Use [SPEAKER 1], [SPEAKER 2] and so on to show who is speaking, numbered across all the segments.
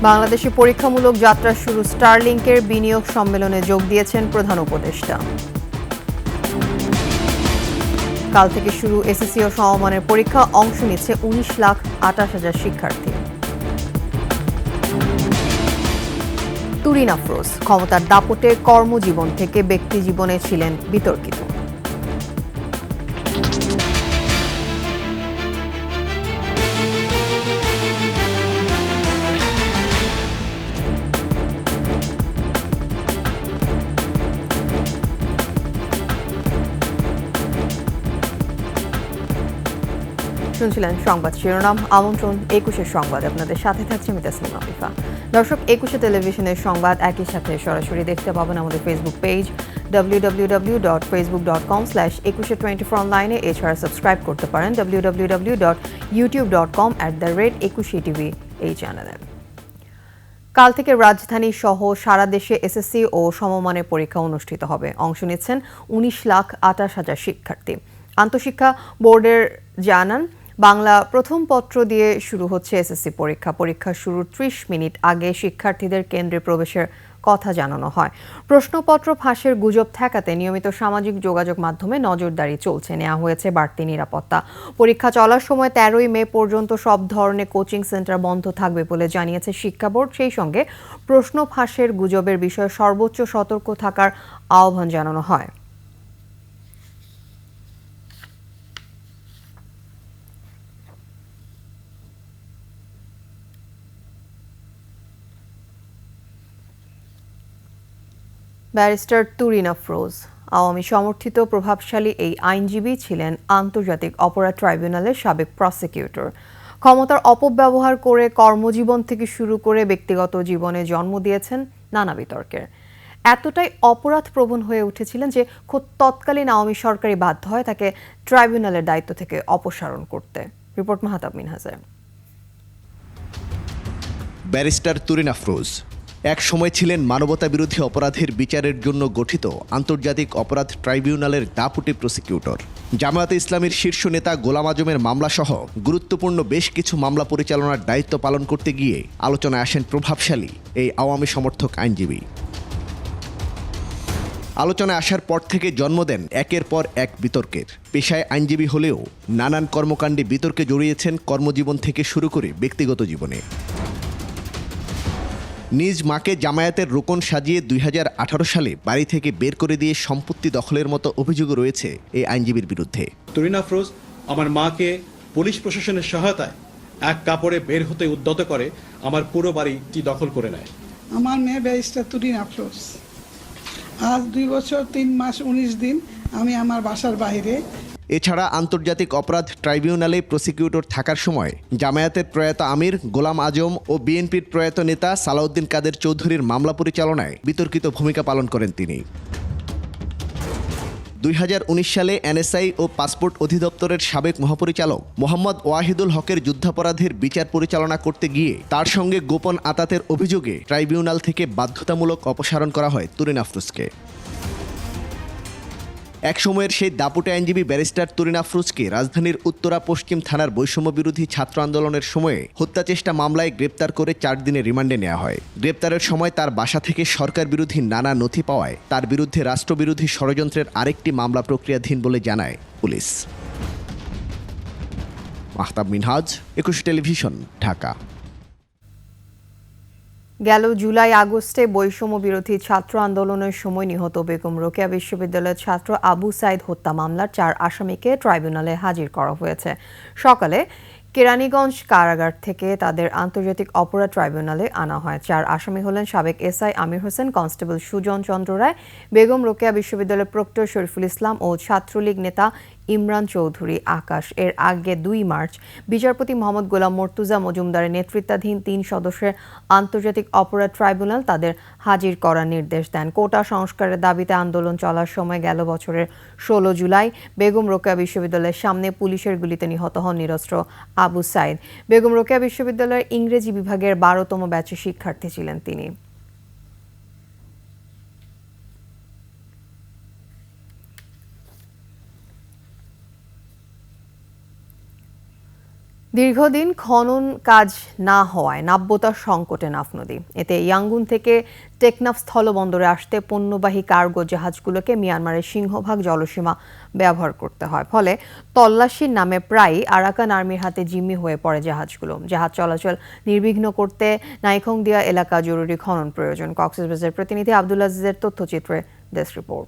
[SPEAKER 1] বাংলাদেশে পরীক্ষামূলক যাত্রা শুরু স্টারলিংকের বিনিয়োগ সম্মেলনে যোগ দিয়েছেন প্রধান উপদেষ্টা। কাল থেকে শুরু এসএসসি ও সমমানের পরীক্ষা, অংশ নিচ্ছে 19,28,000 শিক্ষার্থী। তুরিন আফরোজ ক্ষমতার দাপটে কর্মজীবন থেকে ব্যক্তিজীবনে ছিলেন বিতর্কিত। শুনছিলেন সংবাদ শিরোনাম। আমন্ত্রণ 21-এর সংবাদ, আপনাদের সাথে থাকছে আমি তাসনিম আফিফা। দর্শক, 21-এ টেলিভিশনের সংবাদ একই সাথে সরাসরি দেখতে পাবেন আমাদের ফেসবুক পেজ www.facebook.com/2124 অনলাইনে। এছাড়া সাবস্ক্রাইব করতে পারেন www.youtube.com/21etv এই চ্যানেলে। কাল থেকে রাজধানী সহ সারা দেশে এসএসসি ও সমমানের পরীক্ষা অনুষ্ঠিত হবে। অংশ নিচ্ছেন 19,28,000 শিক্ষার্থী। আন্তঃশিক্ষা বোর্ডের জানান, বাংলা প্রথম পত্র দিয়ে শুরু হচ্ছে এসএসসি পরীক্ষা। পরীক্ষা শুরুর 30 মিনিট আগে শিক্ষার্থীদের কেন্দ্রে প্রবেশের কথা জানানো হয়। প্রশ্নপত্র ফাঁসের গুজব ঠেকাতে নিয়মিত সামাজিক যোগাযোগ মাধ্যমে নজরদারি চলছে। নেওয়া হয়েছে বাড়তি নিরাপত্তা। পরীক্ষা চলার সময় 13ই মে পর্যন্ত সব ধরনের কোচিং সেন্টার বন্ধ থাকবে বলে জানিয়েছে শিক্ষা বোর্ড। সেই সঙ্গে প্রশ্ন ফাঁসের গুজবের বিষয়ে সর্বোচ্চ সতর্ক থাকার আহ্বান জানানো হয়। ব্যারিস্টার তুরিন আফরোজ আওয়ামী সমর্থিত প্রভাবশালী এই আইনজীবী ছিলেন আন্তর্জাতিক অপরাধ ট্রাইব্যুনালের সাবেক প্রসিকিউটর। ক্ষমতার অপব্যবহার করে কর্মজীবন থেকে শুরু করে ব্যক্তিগত জীবনে জন্ম দিয়েছেন নানা বিতর্কের। এতটাই অপরাধপ্রবণ হয়ে উঠেছিলেন যে খোদ তৎকালীন আওয়ামী সরকারই বাধ্য হয় তাকে ট্রাইব্যুনালের দায়িত্ব থেকে অপসারণ করতে। রিপোর্ট মাহতাব মিনহাজের।
[SPEAKER 2] ব্যারিস্টার তুরিন আফরোজ এক সময় ছিলেন মানবতাবিরোধী অপরাধের বিচারের জন্য গঠিত আন্তর্জাতিক অপরাধ ট্রাইব্যুনালের দাপুটে প্রসিকিউটর। জামায়াতে ইসলামীর শীর্ষ নেতা গোলাম আজমের মামলাসহ গুরুত্বপূর্ণ বেশ কিছু মামলা পরিচালনার দায়িত্ব পালন করতে গিয়ে আলোচনায় আসেন প্রভাবশালী এই আওয়ামী সমর্থক আইনজীবী। আলোচনায় আসার পর থেকে জন্ম দেন একের পর এক বিতর্কের। পেশায় আইনজীবী হলেও নানান কর্মকাণ্ডে বিতর্কে জড়িয়েছেন কর্মজীবন থেকে শুরু করে ব্যক্তিগত জীবনে। নিজ মাকে জামায়াতের রোকন সাজিয়ে 2018 সালে বাড়ি থেকে বের করে দিয়ে সম্পত্তি দখলের মতো অভিযোগ রয়েছে এই আইনজীবীর বিরুদ্ধে।
[SPEAKER 3] তুরিন আফরোজ আমার মাকে পুলিশ প্রশাসনের সহায়তায় এক কাপড়ে বের হতে উদ্যত করে আমার পুরো বাড়িটি দখল করে নেয়।
[SPEAKER 4] আমার মেয়ে ব্যারিস্টার তুরিন আফরোজ আজ 2 বছর 3 মাস 19 দিন আমি আমার বাসার বাইরে।
[SPEAKER 2] এছাড়া আন্তর্জাতিক অপরাধ ট্রাইব্যুনালে প্রসিকিউটর থাকার সময় জামায়াতের প্রয়াত আমির গোলাম আজম ও বিএনপির প্রয়াত নেতা সালাউদ্দিন কাদের চৌধুরীর মামলা পরিচালনায় বিতর্কিত ভূমিকা পালন করেন তিনি। 2019 সালে এনএসআই ও পাসপোর্ট অধিদপ্তরের সাবেক মহাপরিচালক মোহাম্মদ ওয়াহিদুল হকের যুদ্ধাপরাধের বিচার পরিচালনা করতে গিয়ে তার সঙ্গে গোপন আতাতের অভিযোগে ট্রাইব্যুনাল থেকে বাধ্যতামূলক অপসারণ করা হয় তুরিন আফরোজকে। এক সময়ের সেই দাপুটে আইনজীবী ব্যারিস্টার তুরিন আফরোজকে রাজধানীর উত্তরা পশ্চিম থানার বৈষম্য বিরোধী ছাত্র আন্দোলনের সময়ে হত্যাচেষ্টা মামলায় গ্রেপ্তার করে 4 দিনের রিমান্ডে নেওয়া হয়। গ্রেপ্তারের সময় তার বাসা থেকে সরকার বিরোধী নানা নথি পাওয়ায় তার বিরুদ্ধে রাষ্ট্রবিরোধী ষড়যন্ত্রের আরেকটি মামলা প্রক্রিয়াধীন বলে জানায় পুলিশ। মাহতাব মিনহাজ, 21 টেলিভিশন, ঢাকা।
[SPEAKER 1] গেল জুলাই আগস্টে বৈষম্য বিরোধী ছাত্র আন্দোলনের সময় নিহত বেগম রোকেয়া বিশ্ববিদ্যালয়ের ছাত্র আবু সাইদ হত্যা মামলার 4 আসামিকে ট্রাইব্যুনালে হাজির করা হয়েছে। সকালে কেরানীগঞ্জ কারাগার থেকে তাদের আন্তর্জাতিক অপরাধ ট্রাইব্যুনালে আনা হয়। 4 আসামি হলেন সাবেক এসআই আমির হোসেন, কনস্টেবল সুজন চন্দ্র রায়, বেগম রোকেয়া বিশ্ববিদ্যালয়ের প্রক্টর শরীফুল ইসলাম ও ছাত্রলীগ নেতা ইমরান চৌধুরী আকাশ। এর আগে 2 মার্চ বিচারপতি মোহাম্মদ গোলাম মর্তুজা মজুমদারের নেতৃত্বাধীন 3 সদস্যের আন্তর্জাতিক অপরাধ ট্রাইব্যুনাল তাদের হাজির করার নির্দেশ দেন। কোটা সংস্কারের দাবিতে আন্দোলন চলার সময় গেল বছরের 16 জুলাই বেগম রোকেয়া বিশ্ববিদ্যালয়ের সামনে পুলিশের গুলিতে নিহত হন নিরস্ত্র আবু সাইদ। বেগম রোকেয়া বিশ্ববিদ্যালয়ের ইংরেজি বিভাগের 12তম ব্যাচের শিক্ষার্থী ছিলেন তিনি। দীর্ঘদিন খনন কাজ না হওয়ায় নাব্যতার সংকটে নাফ নদী। এতে ইয়াঙ্গুন থেকে টেকনাফ স্থলবন্দরে আসতে পণ্যবাহী কার্গো জাহাজগুলোকে মিয়ানমারের সিংহভাগ জলসীমা ব্যবহার করতে হয়। ফলে তল্লাশির নামে প্রায়ই আরাকান আর্মির হাতে জিম্মি হয়ে পড়ে জাহাজগুলো। জাহাজ চলাচল নির্বিঘ্ন করতে নাইখংদিয়া এলাকা জরুরি খনন প্রয়োজন। কক্সবাজার প্রতিনিধি আব্দুল আজিজের তথ্যচিত্রে ডেস্ক রিপোর্ট।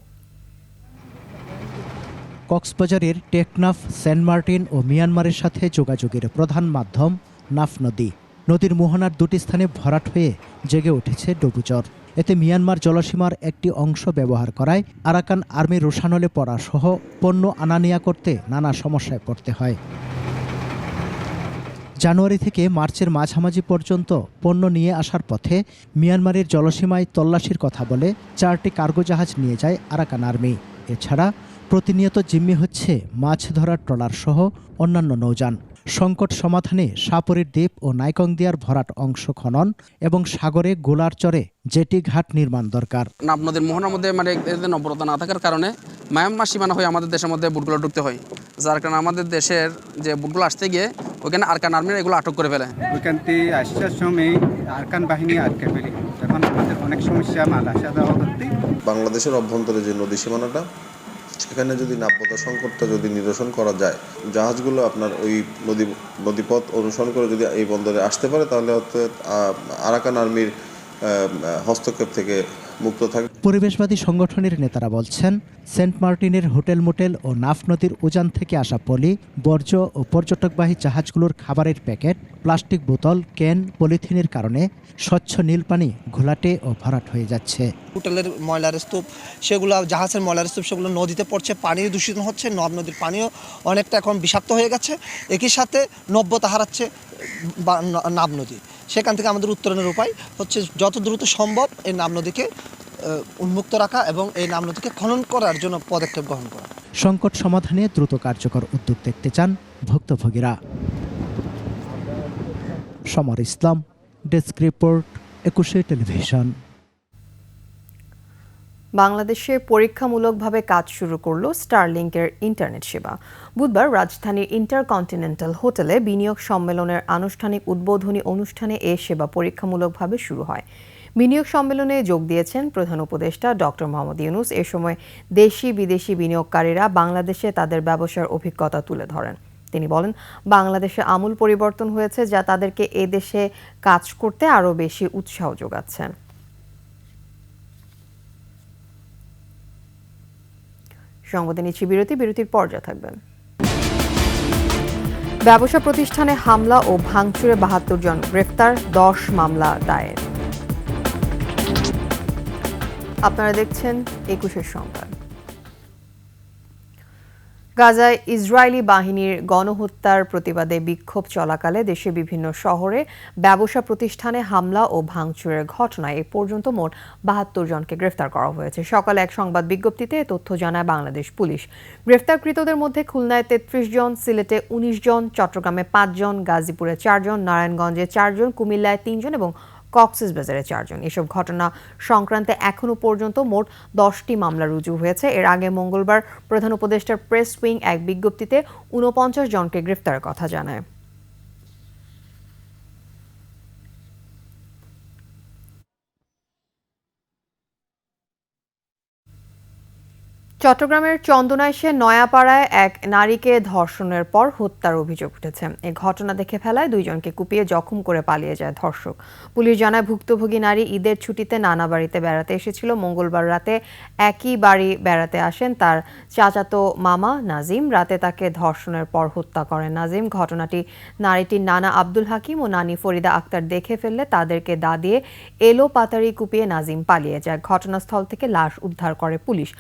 [SPEAKER 5] কক্সবাজারের টেকনাফ, সেন্ট মার্টিন ও মিয়ানমারের সাথে যোগাযোগের প্রধান মাধ্যম নাফ নদী। নদীর মোহনার দুটি স্থানে ভরাট হয়ে জেগে উঠেছে ডুবুচর। এতে মিয়ানমার জলসীমার একটি অংশ ব্যবহার করায় আরাকান আর্মির রোশানলে পড়া সহ পণ্য আনানিয়া করতে নানা সমস্যায় পড়তে হয়। জানুয়ারি থেকে মার্চের মাঝামাঝি পর্যন্ত পণ্য নিয়ে আসার পথে মিয়ানমারের জলসীমায় তল্লাশির কথা বলে 4টি কার্গো জাহাজ নিয়ে যায় আরাকান আর্মি। এছাড়া প্রতিনিয়ত জিম্মি হচ্ছে মাছ ধরার ট্রলার সহ অন্যান্য নৌযান। সংকট সমাধানে সাপরির দ্বীপ ও নাইকংদিয়ার ভরাট অংশ খনন এবং সাগরে গোলার চরে জেটি ঘাট নির্মাণ দরকার।
[SPEAKER 6] নাফ নদীর মোহনার মধ্যে নম্রতা না থাকার কারণে মায়ানমার সীমানা হয়ে আমাদের দেশের মধ্যে বুটগুলো ঢুকতে হয়, যার কারণে আমাদের দেশের যে বুটগুলো আসতে গিয়ে ওইখানে আরাকান আর্মিরা এগুলো আটক করে ফেলে।
[SPEAKER 7] ওইখান থেকে আসার সময় আরাকান বাহিনী আটকে ফেলে, তখন আমাদের অনেক সমস্যা, মাল আসা যাওয়া করতে।
[SPEAKER 8] বাংলাদেশের অভ্যন্তরে যে নদী সীমানাটা, সেখানে যদি নাব্যতা সংকটটা যদি নিরসন করা যায়, জাহাজগুলো আপনার ওই নদীপথ অনুসরণ করে যদি এই বন্দরে আসতে পারে, তাহলে হয়তো আরাকান আর্মির হস্তক্ষেপ থেকে মুক্ত থাকে।
[SPEAKER 5] পরিবেশবাদী সংগঠনের নেতারা বলছেন, সেন্ট মার্টিনের হোটেল মোটেল ও নাফ নদীর উজান থেকে আসা পলি, বর্জ্য ও পর্যটকবাহী জাহাজগুলোর খাবারের প্যাকেট, প্লাস্টিক বোতল, ক্যান, পলিথিনের কারণে স্বচ্ছ নীল পানি ঘোলাটে ও ভরাট হয়ে যাচ্ছে।
[SPEAKER 9] হোটেলের ময়লার স্তূপ, সেগুলো জাহাজের ময়লার স্তূপ, সেগুলো নদীতে পড়ছে, পানিও দূষিত হচ্ছে, নদীর পানিও অনেকটা এখন বিষাক্ত হয়ে গেছে। একই সাথে নব্যতা হারাচ্ছে নাব নদী। সেখান থেকে আমাদের উত্তরণের উপায় হচ্ছে যত দ্রুত সম্ভব এই নাব নদীকে উন্মুক্ত রাখা এবং এই নাব নদীকে খনন করার জন্য পদক্ষেপ গ্রহণ করা।
[SPEAKER 5] সংকট সমাধানে দ্রুত কার্যকর উদ্যোগ দেখতে চান ভুক্তভোগীরা। সমর ইসলাম, ডেস্ক রিপোর্ট, 21 টেলিভিশন।
[SPEAKER 1] বাংলাদেশে পরীক্ষামূলকভাবে কাজ শুরু করল স্টারলিংকের ইন্টারনেট সেবা। বুধবার রাজধানীর ইন্টারকন্টিনেন্টাল হোটেলে বিনিয়োগ সম্মেলনের আনুষ্ঠানিক উদ্বোধনী অনুষ্ঠানে এ সেবা পরীক্ষামূলকভাবে শুরু হয়। বিনিয়োগ সম্মেলনে যোগ দিয়েছেন প্রধান উপদেষ্টা ডক্টর মোহাম্মদ ইউনূস। এ সময় দেশি বিদেশি বিনিয়োগকারীরা বাংলাদেশে তাদের ব্যবসার অভিজ্ঞতা তুলে ধরেন। তিনি বলেন, বাংলাদেশে আমূল পরিবর্তন হয়েছে, যা তাদেরকে এ দেশে কাজ করতে আরও বেশি উৎসাহ যোগাচ্ছে। সংবাদে নিচ্ছি বিরতির পর্যায়ে থাকবেন। ব্যবসা প্রতিষ্ঠানে হামলা ও ভাঙচুরে 72 জন গ্রেফতার, 10 মামলা দায়ের। আপনারা দেখছেন 21 সংবাদ। গাজায় ইসরায়েলি বাহিনীর গণহত্যার প্রতিবাদে বিক্ষোভ চলাকালে দেশের বিভিন্ন শহরে ব্যবসা প্রতিষ্ঠানে হামলা ও ভাঙচুরের ঘটনায় এ পর্যন্ত মোট 72 জনকে গ্রেফতার করা হয়েছে। সকালে এক সংবাদ বিজ্ঞপ্তিতে এ তথ্য জানায় বাংলাদেশ পুলিশ। গ্রেফতারকৃতদের মধ্যে খুলনায় 33 জন, সিলেটে 19 জন, চট্টগ্রামে 5 জন, গাজীপুরে 4 জন, নারায়ণগঞ্জে 4 জন, কুমিল্লায় 3 জন এবং কক্সবাজারে 4 জন। এসব ঘটনা সংক্রান্তে এখনো পর্যন্ত মোট 10টি মামলা রুজু হয়েছে। এর আগে মঙ্গলবার প্রধান উপদেষ্টার প্রেস উইং এক বিজ্ঞপ্তিতে 49 জনকে গ্রেফতারের কথা জানায়। চট্টগ্রামের চন্দনাইশে নয়াপাড়ায় এক নারীকে ধর্ষণের পর হত্যার অভিযোগ উঠেছে। এ ঘটনা দেখে ফেলায় 2 জনকে কুপিয়ে জখম করে পালিয়ে যায় ধর্ষক। পুলিশ জানায়, ভুক্তভোগী নারী ঈদের ছুটিতে নানা বাড়িতে বেড়াতে এসেছিল। মঙ্গলবার রাতে একই বাড়ি বেড়াতে আসেন তার চাচাতো মামা নাজিম। রাতে তাকে ধর্ষণের পর হত্যা করেন নাজিম। ঘটনাটি নারীটির নানা আব্দুল হাকিম ও নানি ফরিদা আক্তার দেখে ফেললে তাদেরকে দা দিয়ে এলো পাতারি কুপিয়ে নাজিম পালিয়ে যায়। ঘটনাস্থল থেকে লাশ উদ্ধার করে পুলিশ।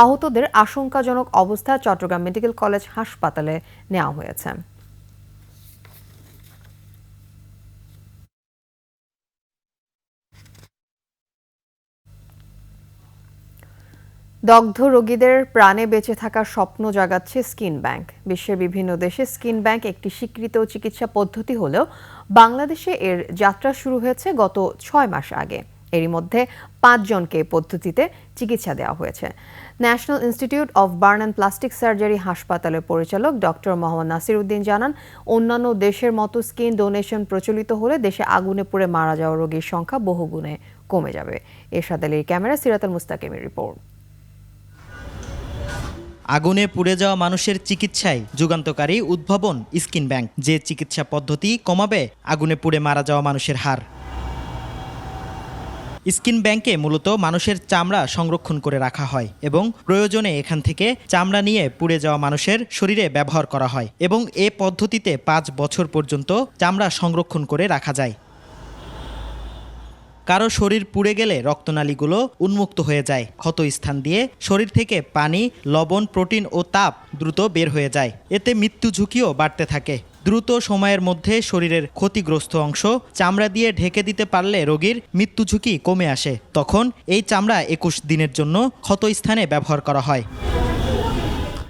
[SPEAKER 1] আহতদের আশঙ্কাজনক অবস্থায় চট্টগ্রাম মেডিকেল কলেজ হাসপাতালে নেওয়া হয়েছে। দগ্ধ রোগীদের প্রাণে বেঁচে থাকার স্বপ্ন জাগাচ্ছে স্কিন ব্যাংক। বিশ্বের বিভিন্ন দেশে স্কিন ব্যাংক একটি স্বীকৃত চিকিৎসা পদ্ধতি হলেও বাংলাদেশে এর যাত্রা শুরু হয়েছে গত 6 মাস আগে। এরই মধ্যে 5 জনকে পদ্ধতিতে চিকিৎসা দেওয়া হয়েছে। National institute of burn and plastic surgery হাসপাতালের পরিচালক ডক্টর মোহাম্মদ নাসির উদ্দিন জানান, অন্যান্য দেশের মতো স্কিন ডোনেশন প্রচলিত হলে দেশে আগুনে পুড়ে মারা যাওয়া রোগীর সংখ্যা বহুগুণে কমে যাবে। এরশাদ আলীর ক্যামেরা, সিরাতুল মুস্তাকিমের রিপোর্ট।
[SPEAKER 10] আগুনে পুড়ে যাওয়া মানুষের চিকিৎসায় যুগান্তকারী উদ্ভাবন স্কিন ব্যাংক, যে চিকিৎসা পদ্ধতি কমাবে আগুনে পুড়ে মারা যাওয়া মানুষের হার। স্কিন ব্যাংকে মূলত মানুষের চামড়া সংরক্ষণ করে রাখা হয় এবং প্রয়োজনে এখান থেকে চামড়া নিয়ে পুড়ে যাওয়া মানুষের শরীরে ব্যবহার করা হয় এবং এ পদ্ধতিতে 5 বছর পর্যন্ত চামড়া সংরক্ষণ করে রাখা যায়। কারো শরীর পুড়ে গেলে রক্তনালীগুলো উন্মুক্ত হয়ে যায়। ক্ষত স্থান দিয়ে শরীর থেকে পানি, লবণ, প্রোটিন ও তাপ দ্রুত বের হয়ে যায়। এতে মৃত্যু ঝুঁকিও বাড়তে থাকে। দ্রুত সময়ের মধ্যে শরীরের ক্ষতিগ্রস্ত অংশ চামড়া দিয়ে ঢেকে দিতে পারলে রোগীর মৃত্যু ঝুঁকি কমে আসে। তখন এই চামড়া 21 দিনের জন্য ক্ষত স্থানে ব্যবহার করা হয়।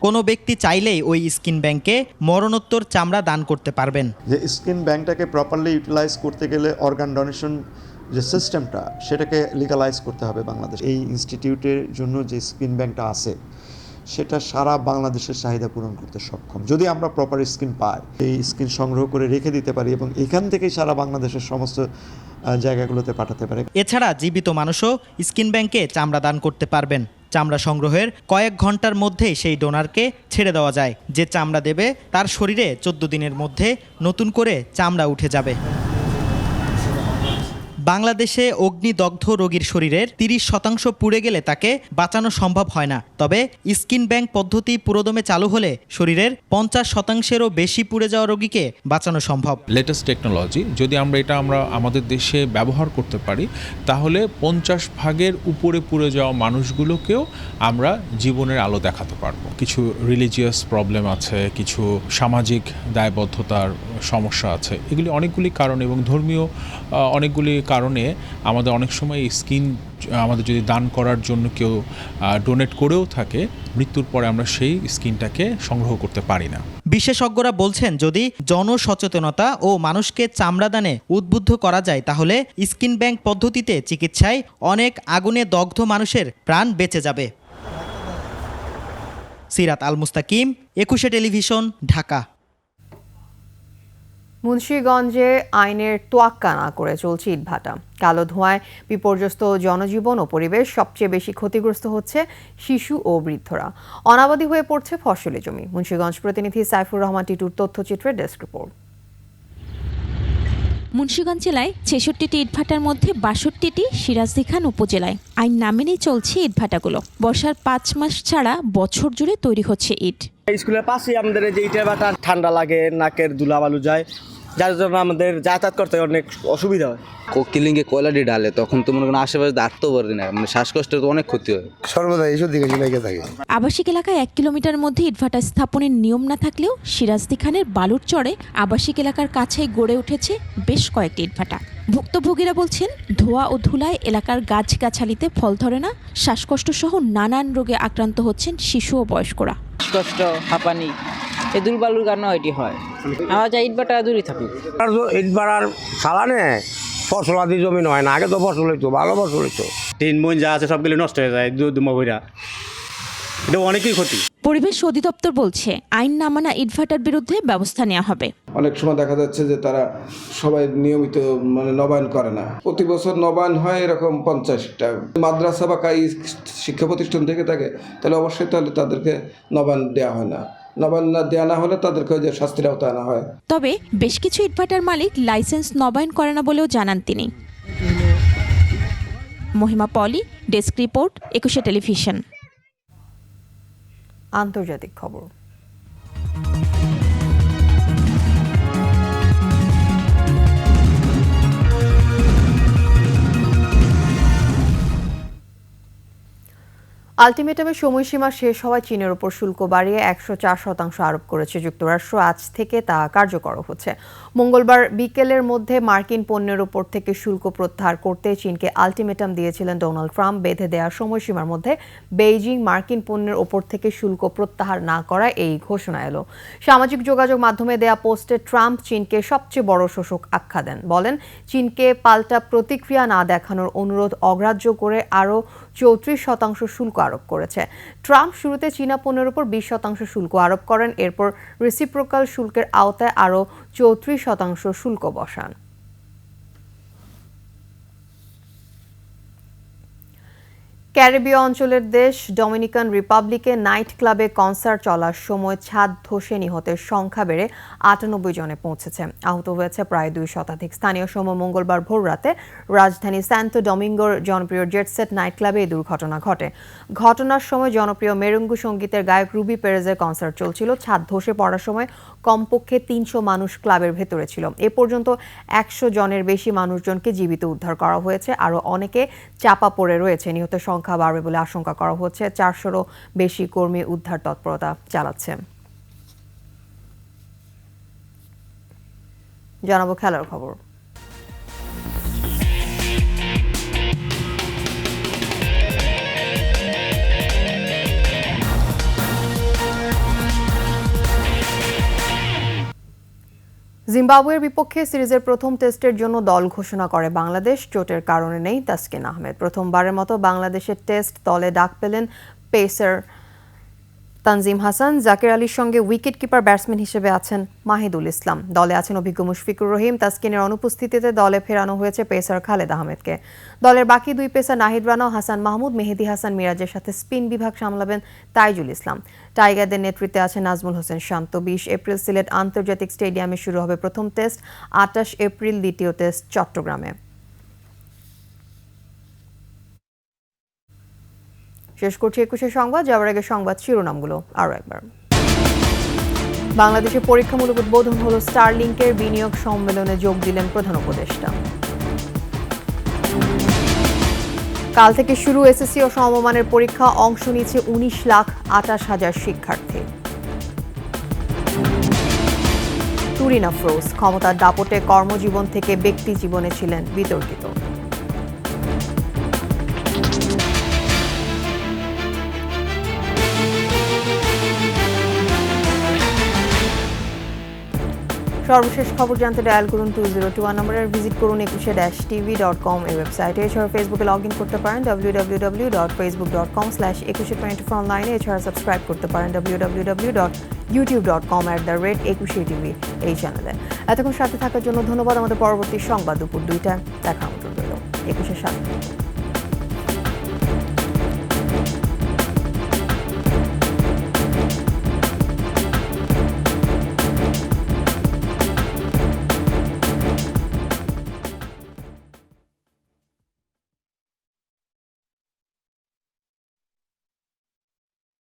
[SPEAKER 10] কোনো ব্যক্তি চাইলেই ওই স্কিন ব্যাংকে মরণোত্তর চামড়া দান করতে পারবেন।
[SPEAKER 11] যে স্কিন ব্যাংকটাকে প্রপারলি ইউটিলাইজ করতে গেলে অর্গান ডোনেশন যে সিস্টেমটা, সেটাকে লিগালাইজ করতে হবে বাংলাদেশ। এই ইনস্টিটিউটের জন্য যে স্কিন ব্যাংকটা আছে সেটা সারা বাংলাদেশের চাহিদা পূরণ করতে সক্ষম। যদি আমরা প্রপার স্কিন পাই, এই স্কিন সংগ্রহ করে রেখে দিতে পারি এবং এখান থেকেই সারা বাংলাদেশের সমস্ত জায়গাগুলোতে পাঠাতে পারে।
[SPEAKER 10] এছাড়া জীবিত মানুষও স্কিন ব্যাংকে চামড়া দান করতে পারবেন। চামড়া সংগ্রহের কয়েক ঘন্টার মধ্যেই সেই ডোনারকে ছেড়ে দেওয়া যায়। যে চামড়া দেবে তার শরীরে 14 দিনের মধ্যে নতুন করে চামড়া উঠে যাবে। বাংলাদেশে অগ্নিদগ্ধ রোগীর শরীরের 30% পুড়ে গেলে তাকে বাঁচানো সম্ভব হয় না। তবে স্কিন ব্যাংক পদ্ধতি পুরোদমে চালু হলে শরীরের 50%-এরও বেশি পুড়ে যাওয়া রোগীকে বাঁচানো সম্ভব।
[SPEAKER 12] লেটেস্ট টেকনোলজি যদি আমরা আমাদের দেশে ব্যবহার করতে পারি, তাহলে 50 ভাগের উপরে পুড়ে যাওয়া মানুষগুলোকেও আমরা জীবনের আলো দেখাতে পারবো। কিছু রিলিজিয়াস প্রবলেম আছে, কিছু সামাজিক দায়বদ্ধতার সমস্যা আছে, এগুলি অনেকগুলি কারণ এবং ধর্মীয় অনেকগুলি কারণে আমাদের অনেক সময় স্কিন আমাদের যদি দান করার জন্য কেউ ডোনেট করেও থাকে, মৃত্যুর পরে আমরা সেই স্কিনটাকে সংগ্রহ করতে পারি না।
[SPEAKER 10] বিশেষজ্ঞরা বলছেন, যদি জনসচেতনতা ও মানুষকে চামড়া দানে উদ্বুদ্ধ করা যায়, তাহলে স্কিন ব্যাংক পদ্ধতিতে চিকিৎসায় অনেক আগুনে দগ্ধ মানুষের প্রাণ বেঁচে যাবে। সিরাত আল মুস্তাকিম, 21 টেলিভিশন, ঢাকা।
[SPEAKER 1] মুন্সিগঞ্জে আইনের তোয়াক্কা না করে চলছে ইটভাটা। কালো ধোঁয়ায় বিপর্যস্ত জনজীবন ও পরিবেশ। সবচেয়ে বেশি ক্ষতিগ্রস্ত হচ্ছে শিশু ও বৃদ্ধরা। অনাবাদি হয়ে পড়ছে ফসলি জমি। মুন্সিগঞ্জ প্রতিনিধি সাইফুর রহমান টিটুর তথ্যচিত্রে ডেস্ক রিপোর্ট।
[SPEAKER 13] মুন্সিগঞ্জ জেলায় 66টি ইটভাটার মধ্যে 62টি সিরাজদি খান উপজেলায়। আইন না মেনেই চলছে ইটভাটাগুলো। বর্ষার 5 মাস ছাড়া বছর জুড়ে তৈরি হচ্ছে ইট।
[SPEAKER 14] স্কুলের পাশে আমাদের যে ইটের ভাটা, ঠান্ডা লাগে, নাকের ধুলাবালু যায়, যার জন্য আমাদের যাতায়াত করতে অনেক অসুবিধা হয়।
[SPEAKER 15] কোকিলিংয়ে কয়লাটি ডালে তখন তো মনে করেন আশেপাশে দাঁড়তেও পারি না, মানে শ্বাসকষ্টের তো অনেক ক্ষতি হয়।
[SPEAKER 14] সর্বদা এইসব দিকে লেগে থাকে।
[SPEAKER 13] আবাসিক এলাকায় 1 কিলোমিটার মধ্যে ইটভাটা স্থাপনের নিয়ম না থাকলেও সিরাজদি খানের বালুর চরে আবাসিক এলাকার কাছেই গড়ে উঠেছে বেশ কয়েকটি ইটভাটা। ভুক্তভোগীরা বলছেন, ধোঁয়া ও ধুলায় এলাকার গাছগাছালিতে ফল ধরে না। শ্বাসকষ্ট সহ নানান রোগে আক্রান্ত হচ্ছেন শিশু ও বয়স্করা।
[SPEAKER 16] কষ্ট, হাঁপানি, এই দুলবালুর কারণে এটি হয়। আমরা চাই ইটভাটা দূরে থাকুক।
[SPEAKER 14] ইটভাটার চালানে ফসলাদি জমি নয় না, আগে তো ফসল হইতো, ভালো ফসল হইতো।
[SPEAKER 17] তিন মন যা আছে সবগুলো নষ্ট হয়ে যায় দুমা, এটা অনেকই ক্ষতি।
[SPEAKER 13] পরিবেশ অধিদপ্তর বলছে, আইন না মানা ইটভাটার বিরুদ্ধে ব্যবস্থা নেওয়া হবে।
[SPEAKER 18] অনেক সময় দেখা যাচ্ছে যে তারা সবাই নিয়মিত নবায়ন করে না। প্রতি বছর নবায়ন হয় এরকম 50টা। মাদ্রাসা বা কাই শিক্ষা প্রতিষ্ঠান থেকে থাকে, তাহলে অবশ্যই তাহলে তাদেরকে নবায়ন দেওয়া হয় না। নবায়ন না দেওয়া না হলে তাদেরকে যে শাস্তির আওতায় আনা হয়।
[SPEAKER 13] তবে বেশ কিছু ইটভাটার মালিক লাইসেন্স নবায়ন করে না বলেও জানান তিনি। মহিমা পলি, ডেস্ক রিপোর্ট, 21 টেলিভিশন।
[SPEAKER 1] আন্তর্জাতিক খবর। আলটিমেটামের সময়সীমা শেষ হওয়ায় চীনের ওপর শুল্ক বাড়িয়ে 104% আরোপ করেছে যুক্তরাষ্ট্র। আজ থেকে তা কার্যকর হচ্ছে। মঙ্গলবার বিকেলের মধ্যে মার্কিন পণ্যের ওপর থেকে শুল্ক প্রত্যাহার করতে চীনকে আলটিমেটাম দিয়েছিলেন ডোনাল্ড ট্রাম্প। বেঁধে দেওয়া সময়সীমার মধ্যে বেইজিং মার্কিন পণ্যের ওপর থেকে শুল্ক প্রত্যাহার না করায় এই ঘোষণা এলো। সামাজিক যোগাযোগ মাধ্যমে দেয়া পোস্টে ট্রাম্প চীনকে সবচেয়ে বড় শোষক আখ্যা দেন। বলেন, চীনকে পাল্টা প্রতিক্রিয়া না দেখানোর অনুরোধ অগ্রাহ্য করে আরও 34% শুল্ক আরোপ আরোপ করেছে। ট্রাম্প শুরুতে চীনা পণ্যের উপর 20% শুল্ক আরোপ করেন, এরপর রেসিপ্রোকাল শুল্কের আওতায় আরও 34% শুল্ক বসান। ক্যারিবীয় অঞ্চলের দেশ ডমিনিকান রিপাবলিকে নাইট ক্লাবে কনসার্ট চলার সময় ছাদ ধসে নিহতের সংখ্যা বেড়ে 98 জনে পৌঁছেছে। আহত হয়েছে প্রায় 2 শতাধিক। স্থানীয় সময় মঙ্গলবার ভোররাতে রাজধানী স্যান্টো ডোমিঙ্গোর জনপ্রিয় জেটসেট নাইট ক্লাবে এই দুর্ঘটনা ঘটে। ঘটনার সময় জনপ্রিয় মেরুঙ্গু সঙ্গীতের গায়ক রুবি পেরেজের কনসার্ট চলছিল। ছাদ ধসে পড়ার সময় কমপক্ষে 300 মানুষ ক্লাবের ভেতরে ছিল। এ পর্যন্ত 100 জনের বেশি মানুষজনকে জীবিত উদ্ধার করা হয়েছে, আরও অনেকে চাপা পড়ে রয়েছে। নিহতের সংখ্যা বাড়বে বলে আশঙ্কা করা হচ্ছে। 400-রও বেশি কর্মী উদ্ধার তৎপরতা চালাচ্ছে। জানাবো খেলার খবর। জিম্বাবুয়ের বিপক্ষে সিরিজের প্রথম টেস্টের জন্য দল ঘোষণা করে বাংলাদেশ। চোটের কারণে নেই তাসকিন আহমেদ। প্রথমবারের মতো বাংলাদেশের টেস্ট দলে ডাক পেলেন পেসার তানজিম হাসান। জাকের আলীর সঙ্গে উইকেট কিপার ব্যাটসম্যান হিসেবে আছেন মাহিদুল ইসলাম। দলে আছেন অভিজ্ঞ মুশফিকুর রহিম। তাসকিনের অনুপস্থিতিতে দলে ফেরানো হয়েছে পেসার খালেদ আহমেদকে। দলের বাকি 2 পেসার নাহিদ রানা ও হাসান মাহমুদ মেহেদী হাসান মিরাজের সাথে স্পিন বিভাগ সামলাবেন তাইজুল ইসলাম। টাইগারদের নেতৃত্বে আছে নাজমুল হোসেন শান্ত। 20 এপ্রিল সিলেট আন্তর্জাতিক স্টেডিয়ামে শুরু হবে প্রথম টেস্ট, 28 এপ্রিল দ্বিতীয় টেস্ট চট্টগ্রামে। শেষ করছি 21 সংবাদ। যাওয়ার আগে সংবাদ শিরোনামগুলো আরও একবার। বাংলাদেশে পরীক্ষামূলক উদ্বোধন হলো স্টারলিংকের। বিনিয়োগ সম্মেলনে যোগ দিলেন প্রধান উপদেষ্টা। কাল থেকে শুরু এসএসসি ও সমমানের পরীক্ষা। অংশ নিচ্ছে 19,28,000 শিক্ষার্থী। তুরিন আফরোজ ক্ষমতার দাপটে কর্মজীবন থেকে ব্যক্তি জীবনে ছিলেন বিতর্কিত। সর্বশেষ খবর জানতে ডায়াল করুন 2021 নম্বরে, ভিজিট করুন 21-tv.com এই ওয়েবসাইটে। এছাড়া ফেসবুকে লগ ইন করতে পারেন www.facebook.com/2124 অনলাইনে। এছাড়া সাবস্ক্রাইব করতে পারেন www.youtube.com/21tv এই চ্যানেলে। এতক্ষণ সাথে থাকার জন্য ধন্যবাদ। আমাদের পরবর্তী সংবাদ দুপুর 2টায় দেখা হতে রইল। 21-এর সাথে।